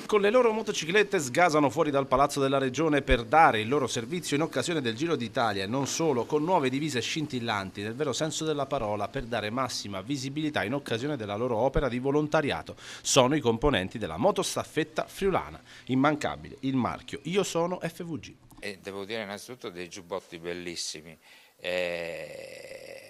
Con le loro motociclette sgasano fuori dal Palazzo della Regione per dare il loro servizio in occasione del Giro d'Italia e non solo, con nuove divise scintillanti nel vero senso della parola per dare massima visibilità in occasione della loro opera di volontariato. Sono i componenti della motostaffetta friulana. Immancabile il marchio Io sono FVG. E devo dire innanzitutto dei giubbotti bellissimi.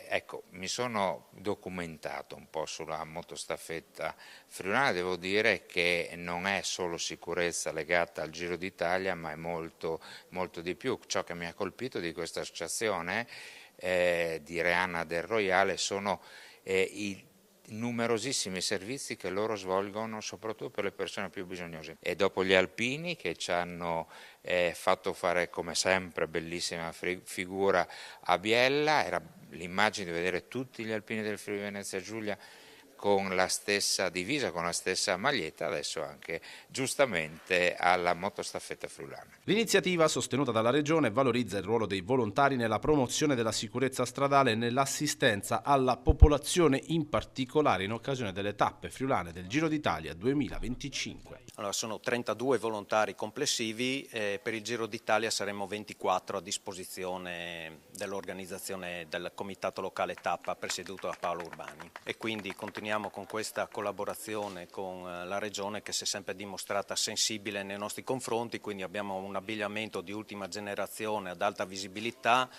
Ecco, mi sono documentato un po' sulla motostaffetta friulana, devo dire che non è solo sicurezza legata al Giro d'Italia, ma è molto, molto di più. Ciò che mi ha colpito di questa associazione di Reana del Royale sono i numerosissimi servizi che loro svolgono soprattutto per le persone più bisognose, e dopo gli alpini che ci hanno fatto fare come sempre bellissima figura a Biella, era l'immagine di vedere tutti gli alpini del Friuli Venezia Giulia con la stessa divisa, con la stessa maglietta, adesso anche giustamente alla motostaffetta friulana. L'iniziativa, sostenuta dalla Regione, valorizza il ruolo dei volontari nella promozione della sicurezza stradale e nell'assistenza alla popolazione, in particolare in occasione delle tappe friulane del Giro d'Italia 2025. Allora, sono 32 volontari complessivi, per il Giro d'Italia saremo 24 a disposizione dell'organizzazione del Comitato Locale Tappa presieduto da Paolo Urbani, e quindi continuiamo con questa collaborazione con la Regione che si è sempre dimostrata sensibile nei nostri confronti, quindi abbiamo un abbigliamento di ultima generazione ad alta visibilità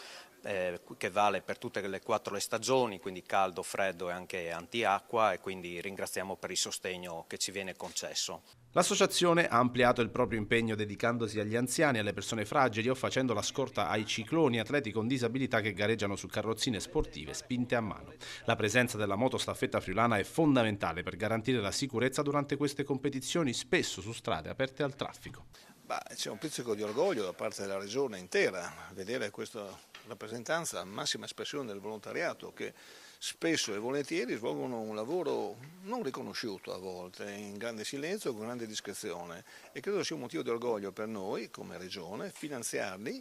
che vale per tutte le 4 le stagioni, quindi caldo, freddo e anche antiacqua, e quindi ringraziamo per il sostegno che ci viene concesso. L'associazione ha ampliato il proprio impegno dedicandosi agli anziani e alle persone fragili o facendo la scorta ai cicloni atleti con disabilità che gareggiano su carrozzine sportive spinte a mano. La presenza della motostaffetta friulana è fondamentale per garantire la sicurezza durante queste competizioni, spesso su strade aperte al traffico. C'è un pizzico di orgoglio da parte della regione intera vedere questa rappresentanza, massima espressione del volontariato, che spesso e volentieri svolgono un lavoro non riconosciuto a volte, in grande silenzio, con grande discrezione, e credo sia un motivo di orgoglio per noi come regione finanziarli